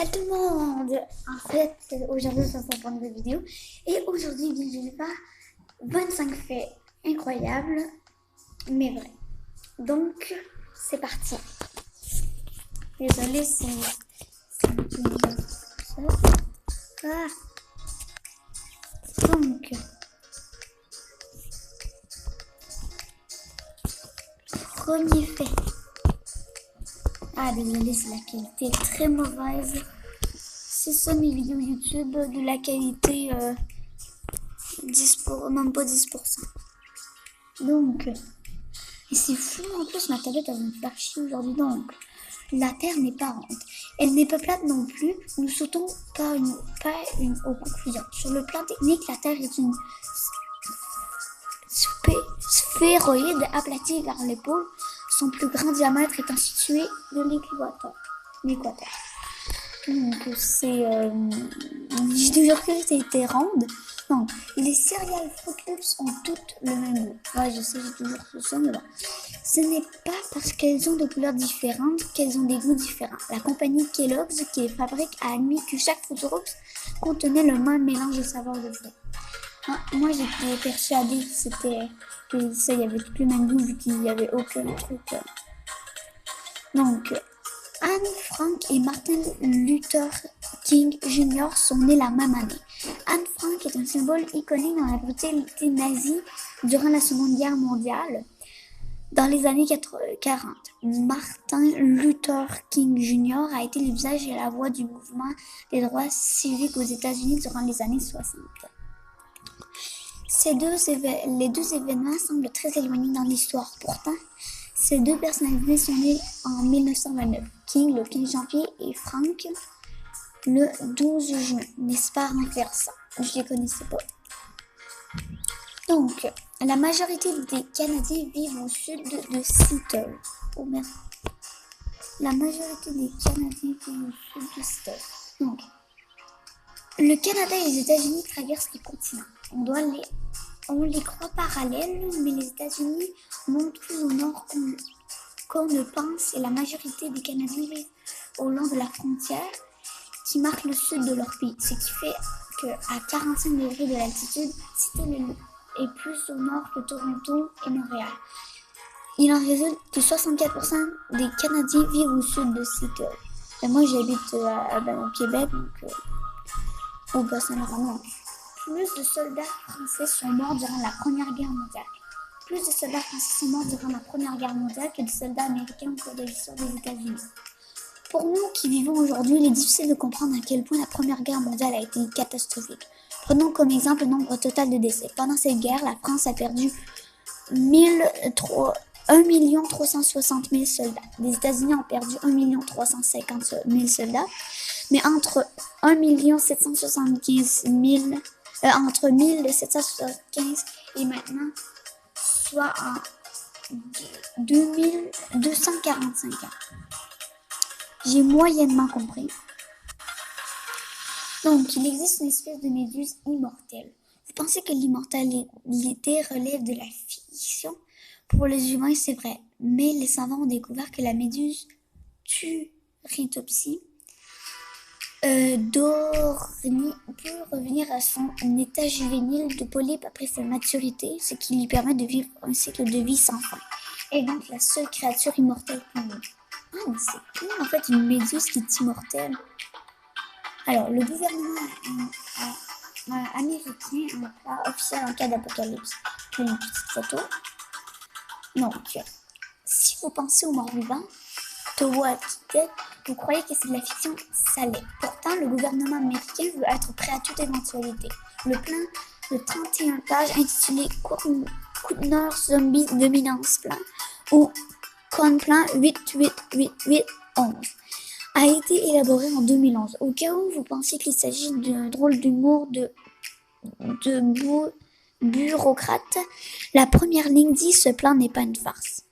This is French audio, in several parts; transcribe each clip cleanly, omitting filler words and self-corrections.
Salut tout le monde! En fait, aujourd'hui, je vais pour une nouvelle vidéo. Et aujourd'hui, je vais faire 25 faits incroyables, mais vrais. Donc, c'est parti. Désolée si ça. Ah. Donc, premier fait. Ah, désolé, c'est la qualité très mauvaise. C'est ça mes vidéos YouTube, de la qualité 10%, même pas 10%. Donc, et c'est fou en plus, ma tablette elle va me faire chier aujourd'hui. Donc, la Terre n'est pas ronde. Elle n'est pas plate non plus. Nous sautons pas aux conclusions. Sur le plan technique, la Terre est une sphéroïde aplatie vers les pôles. Son plus grand diamètre étant situé de l'équateur. Donc, c'est... j'ai toujours cru que c'était ronde. Donc, les céréales Fruit Loops ont toutes le même goût. Ouais, je sais, j'ai toujours fait ça, mais bon. Ce n'est pas parce qu'elles ont des couleurs différentes qu'elles ont des goûts différents. La compagnie Kellogg's, qui les fabrique, a admis que chaque Fruit Loops contenait le même mélange de saveurs de fruits. Moi, j'étais persuadée que ça, il y avait tout le même goût vu qu'il n'y avait aucun truc. Donc, Anne Frank et Martin Luther King Jr. sont nés la même année. Anne Frank est un symbole iconique dans la brutalité nazie durant la Seconde Guerre mondiale. Dans les années 40, Martin Luther King Jr. a été le visage et la voix du mouvement des droits civiques aux États-Unis durant les années 60. Les deux événements semblent très éloignés dans l'histoire. Pourtant, ces deux personnalités sont nées en 1929. King le 15 janvier et Frank le 12 juin. N'est-ce pas renversant? Je ne les connaissais pas. Donc, la majorité des Canadiens vivent au sud de Seattle. Oh merde. La majorité des Canadiens vivent au sud de Seattle. Donc, le Canada et les États-Unis traversent les continents. On les croit parallèles, mais les États-Unis montent plus au nord qu'on ne pense et la majorité des Canadiens vivent au long de la frontière qui marque le sud de leur pays, ce qui fait qu'à 45 degrés de l'altitude, Seattle est plus au nord que Toronto et Montréal. Il en résulte que 64% des Canadiens vivent au sud de Seattle. Et moi, j'habite au Québec, donc au Bas-Saint-Laurent. Plus de soldats français sont morts durant la Première Guerre mondiale. Plus de soldats français sont morts durant la Première Guerre mondiale que de soldats américains au cours de l'histoire des États-Unis. Pour nous qui vivons aujourd'hui, il est difficile de comprendre à quel point la Première Guerre mondiale a été catastrophique. Prenons comme exemple le nombre total de décès. Pendant cette guerre, la France a perdu 1 360 000 soldats. Les États-Unis ont perdu 1 350 000 soldats. Mais entre 1775 et maintenant, soit en 245 ans. J'ai moyennement compris. Donc, il existe une espèce de méduse immortelle. Vous pensez que l'immortalité relève de la fiction? Pour les humains, c'est vrai. Mais les savants ont découvert que la méduse Turritopsis d'Ornie peut revenir à son état juvénile de polype après sa maturité, ce qui lui permet de vivre un cycle de vie sans fin. Et donc la seule créature immortelle pour nous. Ah, mais c'est cool, en fait, une méduse qui est immortelle. Alors, le gouvernement américain a un plan officiel en cas d'apocalypse. J'ai une petite photo. Donc, si vous pensez aux morts vivants, vous croyez que c'est de la fiction, ça l'est. Pourtant, le gouvernement américain veut être prêt à toute éventualité. Le plan de 31 pages intitulé Kuttner Zombie Dominance Plan ou Con-Plan 88811 a été élaboré en 2011. Au cas où vous pensiez qu'il s'agit d'un drôle d'humour de bureaucrate, la première ligne dit « Ce plan n'est pas une farce ».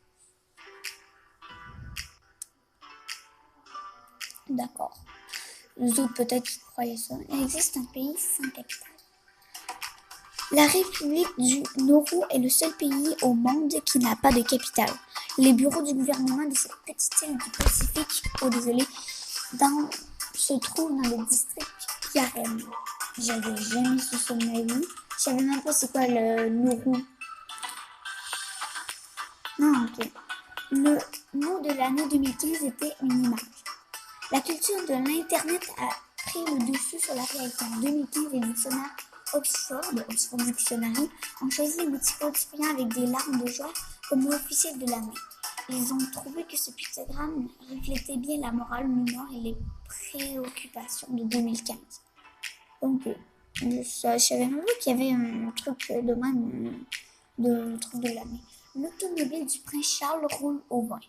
D'accord. Les autres peut-être qui croyaient ça. Il existe un pays sans capitale. La République du Nauru est le seul pays au monde qui n'a pas de capitale. Les bureaux du gouvernement de cette petite île du Pacifique, dans se trouve dans le district Karen. J'avais jamais su ça de ma vie. Je savais même pas c'est quoi le Nauru. Non, ok. Le mot de l'année 2015 était une image. La culture de l'Internet a pris le dessus sur la réalité. En 2015, les dictionnaires Oxford Dictionary, ont choisi un petit quotidien avec des larmes de joie comme mot officiel de l'année. Ils ont trouvé que ce pictogramme reflétait bien la morale, l'humour et les préoccupations de 2015. Donc, je savais même pas qu'il y avait un truc de même, de truc de l'année. L'automobile du prince Charles roule au vent.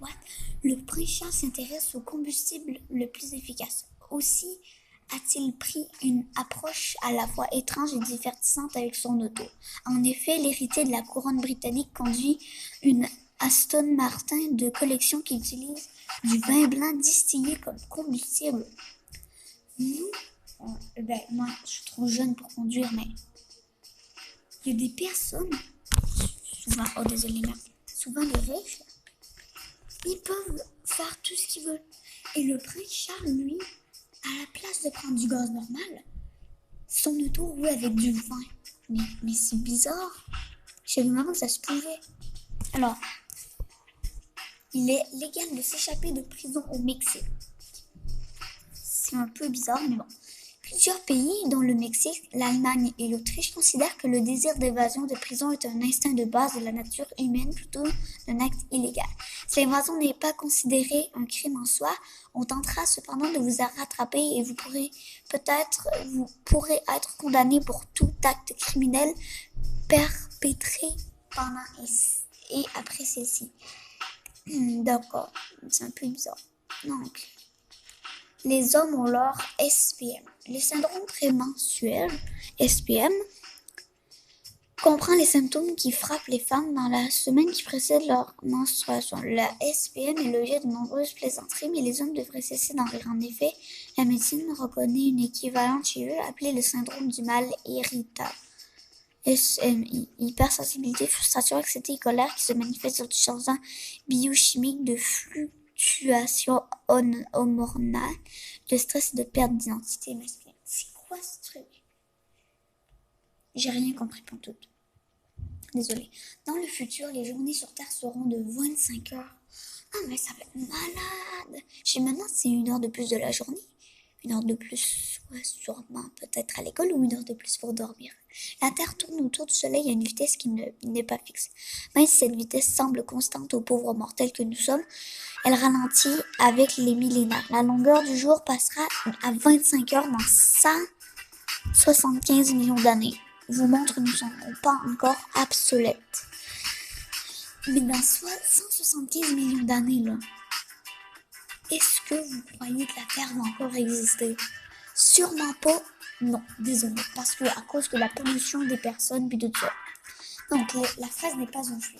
What? Le prince Charles s'intéresse au combustible le plus efficace. Aussi a-t-il pris une approche à la fois étrange et divertissante avec son auto. En effet, l'héritier de la couronne britannique conduit une Aston Martin de collection qui utilise du vin blanc distillé comme combustible. Moi, je suis trop jeune pour conduire, mais il y a des personnes, souvent les riches, ils peuvent faire tout ce qu'ils veulent. Et le prince Charles, lui, à la place de prendre du gaz normal, son auto roule avec du vin. Mais c'est bizarre. Je savais même pas que ça se pouvait. Alors, il est légal de s'échapper de prison au Mexique. C'est un peu bizarre, mais bon. Plusieurs pays, dont le Mexique, l'Allemagne et l'Autriche, considèrent que le désir d'évasion de prison est un instinct de base de la nature humaine plutôt qu'un acte illégal. Si l'évasion n'est pas considérée un crime en soi, on tentera cependant de vous rattraper et vous pourrez être condamné pour tout acte criminel perpétré pendant et après celle-ci. D'accord, c'est un peu bizarre. Donc, les hommes ont leur SPM. Le syndrome prémenstruel, SPM, comprend les symptômes qui frappent les femmes dans la semaine qui précède leur menstruation. La SPM est l'objet de nombreuses plaisanteries, mais les hommes devraient cesser d'en rire. En effet, la médecine reconnaît une équivalente chez eux, appelée le syndrome du mal irritable. SMI, hypersensibilité, frustration, anxiété et colère qui se manifeste sur du changement biochimique de fluctuation hormonale, de stress et de perte d'identité masculine. C'est quoi ce truc? J'ai rien compris pantoute. Désolée. Dans le futur, les journées sur Terre seront de 25 heures. Ah, mais ça va être malade. Je me demande si c'est 1 heure de plus de la journée. 1 heure de plus, ouais, sûrement, peut-être à l'école, ou 1 heure de plus pour dormir. La Terre tourne autour du Soleil à une vitesse qui n'est pas fixe. Même si cette vitesse semble constante aux pauvres mortels que nous sommes, elle ralentit avec les millénaires. La longueur du jour passera à 25 heures dans 175 millions d'années. Vous montre que nous ne sommes pas encore obsolètes. Mais dans 175 millions d'années, là, est-ce que vous croyez que la Terre va encore exister? Sûrement pas. Non, désolé. Parce que à cause de la pollution des personnes puis de tout ça. Donc, la fraise n'est pas un fruit.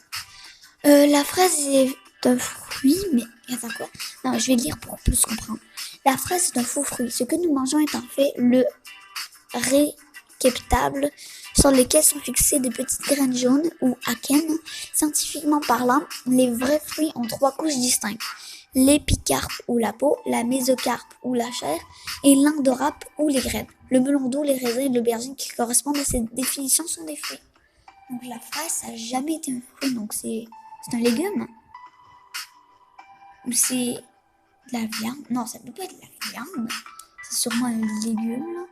La fraise est un fruit, mais attends quoi? Non, je vais lire pour plus comprendre. La fraise est un faux fruit. Ce que nous mangeons est en fait le réceptacle sur lesquels sont fixées des petites graines jaunes ou akènes. Scientifiquement parlant, les vrais fruits ont 3 couches distinctes. L'épicarpe ou la peau, la mésocarpe ou la chair et l'endocarpe ou les graines. Le melon d'eau, les raisins et l'aubergine qui correspondent à cette définition sont des fruits. Donc la fraise, ça n'a jamais été un fruit, donc c'est un légume. Ou c'est de la viande. Non, ça ne peut pas être de la viande. C'est sûrement un légume, là.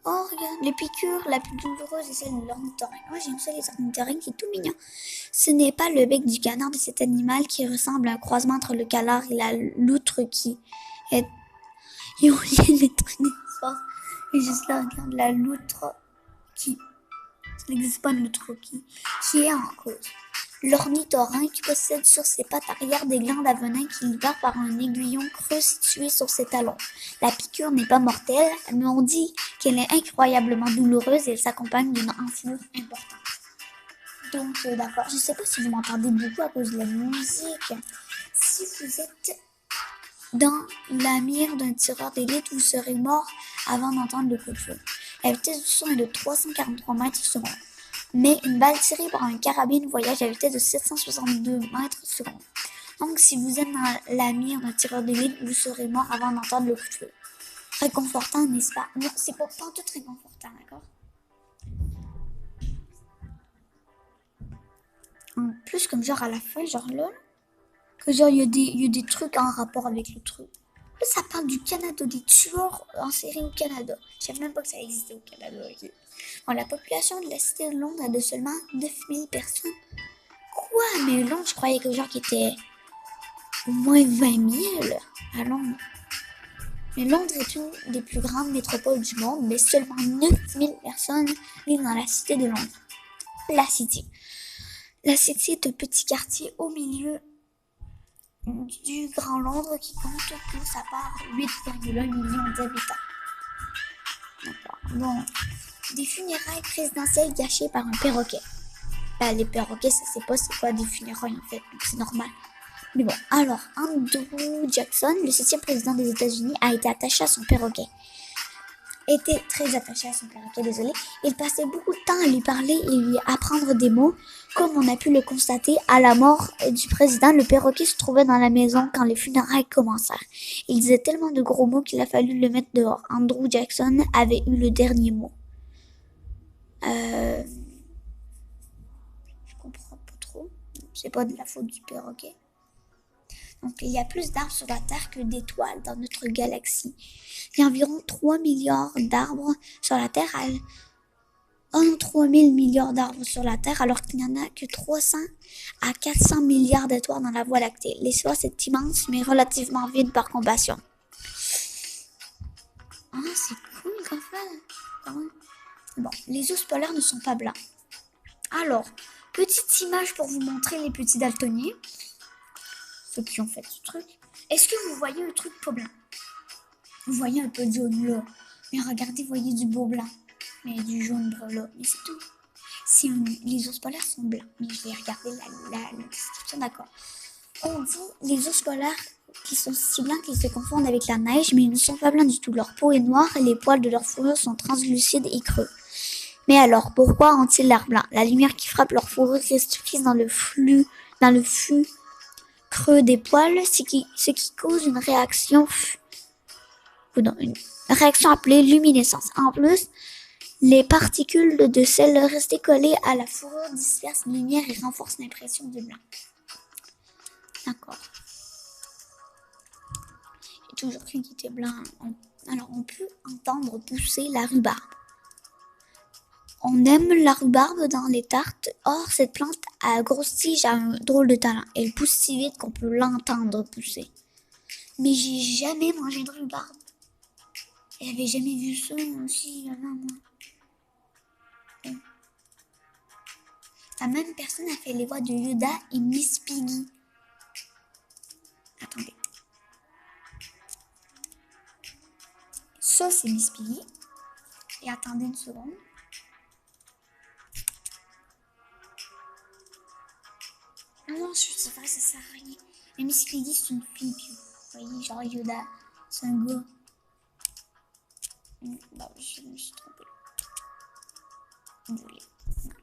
Oh, regarde, les piqûres la plus douloureuse est celle de l'ornithorynque. Moi, j'aime ça, les ornithorynques, qui est tout mignon. Ce n'est pas le bec du canard de cet animal qui ressemble à un croisement entre le canard et la loutre qui est... Et on vient d'être une histoire. Et juste là, regarde, la loutre qui... Ça n'existe pas une loutre qui est en cause. L'ornithorynque possède sur ses pattes arrière des glandes à venin qui libèrent par un aiguillon creux situé sur ses talons. La piqûre n'est pas mortelle, mais on dit qu'elle est incroyablement douloureuse et elle s'accompagne d'une antidote importante. Donc, d'accord. Je ne sais pas si vous m'entendez beaucoup à cause de la musique. Si vous êtes dans la mire d'un tireur d'élite, vous serez mort avant d'entendre le coup de feu. La vitesse du son est de 343 mètres secondes. Mais une balle tirée par un carabine voyage à vitesse de 762 mètres secondes. Donc, si vous êtes dans la mire d'un tireur d'élite, vous serez mort avant d'entendre le coup de feu. Réconfortant, n'est-ce pas? Non, c'est pas tout réconfortant, d'accord? En plus, comme genre à la fin, genre là, que genre il y a des trucs en rapport avec le truc. Là, ça parle du Canada, des tueurs en série au Canada. Je savais même pas que ça existait au Canada, ok? Bon, la population de la cité de Londres est de seulement 9000 personnes. Quoi? Mais Londres, je croyais que genre qu'il était au moins 20 000 à Londres. Mais Londres est une des plus grandes métropoles du monde, mais seulement 9000 personnes vivent dans la cité de Londres. La City. La City est un petit quartier au milieu du Grand Londres qui compte pour sa part 8,1 millions d'habitants. D'accord. Bon. Des funérailles présidentielles gâchées par un perroquet. Ben, les perroquets, ça sait pas c'est quoi des funérailles en fait, donc c'est normal. Mais bon, alors, Andrew Jackson, le 7e président des États-Unis, a été attaché à son perroquet. Était très attaché à son perroquet, désolé. Il passait beaucoup de temps à lui parler et lui apprendre des mots. Comme on a pu le constater, à la mort du président, le perroquet se trouvait dans la maison quand les funérailles commencèrent. Il disait tellement de gros mots qu'il a fallu le mettre dehors. Andrew Jackson avait eu le dernier mot. Je comprends pas trop. C'est pas de la faute du perroquet. Donc, il y a plus d'arbres sur la Terre que d'étoiles dans notre galaxie. Il y a environ 3 milliards d'arbres sur la Terre, 3 000 milliards d'arbres sur la Terre, alors qu'il n'y en a que 300 à 400 milliards d'étoiles dans la Voie lactée. L'espace est immense, mais relativement vide par comparaison. Ah, c'est cool, qu'en fait. Bon, les ours polaires ne sont pas blancs. Alors, petite image pour vous montrer les petits daltoniens. Ceux qui ont fait ce truc. Est-ce que vous voyez le truc pas blanc? Vous voyez un peu de jaune là. Mais regardez, vous voyez du beau blanc. Mais du jaune brun là. Mais c'est tout. Les ours polaires sont blancs. Mais je vais regarder la description, d'accord. On dit les ours polaires qui sont si blancs qu'ils se confondent avec la neige, mais ils ne sont pas blancs du tout. Leur peau est noire et les poils de leur fourrure sont translucides et creux. Mais alors, pourquoi ont-ils l'air blanc? La lumière qui frappe leur fourrure reste prise dans le fût creux des poils, ce qui cause une réaction appelée luminescence. En plus, les particules de sel restées collées à la fourrure dispersent la lumière et renforcent l'impression du blanc. D'accord. J'ai toujours cru qu'il était blanc. Alors, on peut entendre pousser la rhubarbe. On aime la rhubarbe dans les tartes. Or, cette plante à grosse tige a un drôle de talent. Elle pousse si vite qu'on peut l'entendre pousser. Mais j'ai jamais mangé de rhubarbe. J'avais jamais vu ça aussi avant moi. La même personne a fait les voix de Yoda et Miss Piggy. Attendez. Ça, c'est Miss Piggy. Et attendez une seconde. Non, c'est vrai, ça sert à rien. Mais Miss Piggy, c'est une fille. Puis vous voyez, genre Yoda, c'est un gars. Bah, je me suis trompée. Désolée.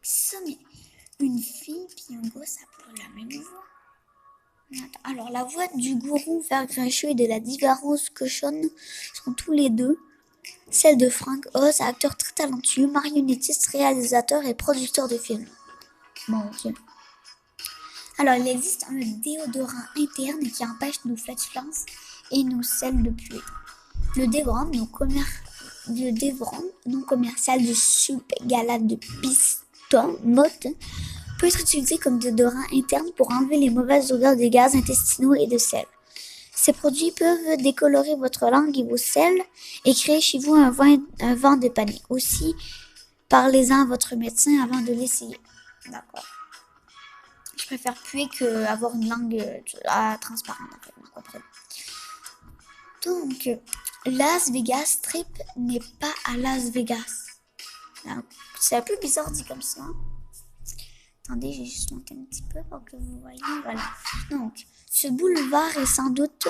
Ça, mais une fille puis un gars, ça pourrait la même voix. Alors, la voix du gourou vert grincheux et de la diva rose cochonne sont tous les deux celle de Frank Oz, acteur très talentueux, marionnettiste, réalisateur et producteur de films. Bon, ok. Alors, il existe un déodorant interne qui empêche nos flatulences et nos selles de puer. Le déodorant non commercial du Soup Galade de Piston Motte peut être utilisé comme déodorant interne pour enlever les mauvaises odeurs des gaz intestinaux et de sel. Ces produits peuvent décolorer votre langue et vos selles et créer chez vous un vent de panique. Aussi, parlez-en à votre médecin avant de l'essayer. D'accord. Je préfère puer qu'avoir une langue transparente, en fait, vous comprenez. Donc, Las Vegas Strip n'est pas à Las Vegas. C'est un peu bizarre dit comme ça. Attendez, j'ai juste monté un petit peu pour que vous voyez. Voilà. Donc, ce boulevard est sans doute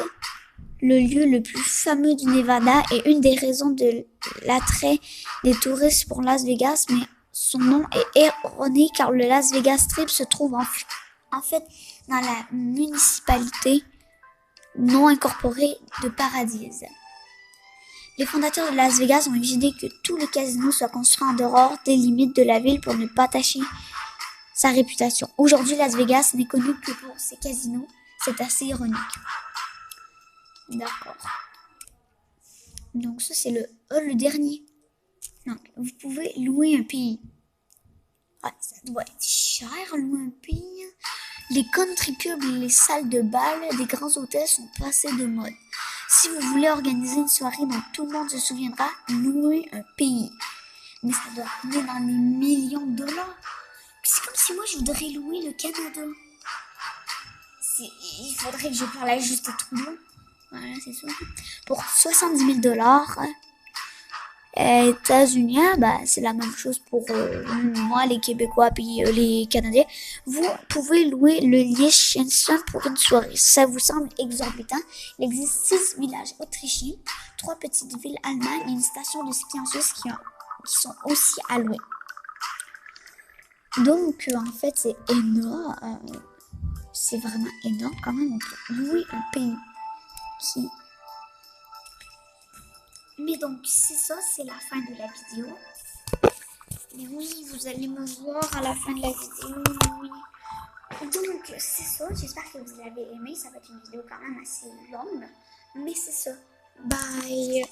le lieu le plus fameux du Nevada et une des raisons de l'attrait des touristes pour Las Vegas, mais son nom est erroné car le Las Vegas Strip se trouve en fait dans la municipalité non incorporée de Paradise. Les fondateurs de Las Vegas ont exigé que tous les casinos soient construits en dehors des limites de la ville pour ne pas tacher sa réputation. Aujourd'hui, Las Vegas n'est connu que pour ses casinos. C'est assez ironique. D'accord. Donc ça, c'est le dernier. Donc, vous pouvez louer un pays. Ouais, ça doit être cher, louer un pays. Les country clubs et les salles de bal des grands hôtels sont passés de mode. Si vous voulez organiser une soirée dont tout le monde se souviendra, louez un pays. Mais ça doit coûter dans les millions de dollars. Puis c'est comme si moi je voudrais louer le Canada. Il faudrait que je parle à Justin Trudeau. Voilà, c'est ça. Pour 70 000 $. États-Unis, c'est la même chose pour moi, les Québécois, puis les Canadiens. Vous pouvez louer le Liechtenstein pour une soirée. Ça vous semble exorbitant? Il existe 6 villages autrichiens, 3 petites villes allemandes et une station de ski en Suisse qui sont aussi à louer. Donc, en fait, c'est énorme. C'est vraiment énorme quand même. On peut louer un pays qui... Mais donc, c'est ça, c'est la fin de la vidéo. Mais oui, vous allez me voir à la fin de la vidéo, oui. Donc, c'est ça, j'espère que vous avez aimé. Ça va être une vidéo quand même assez longue. Mais c'est ça. Bye!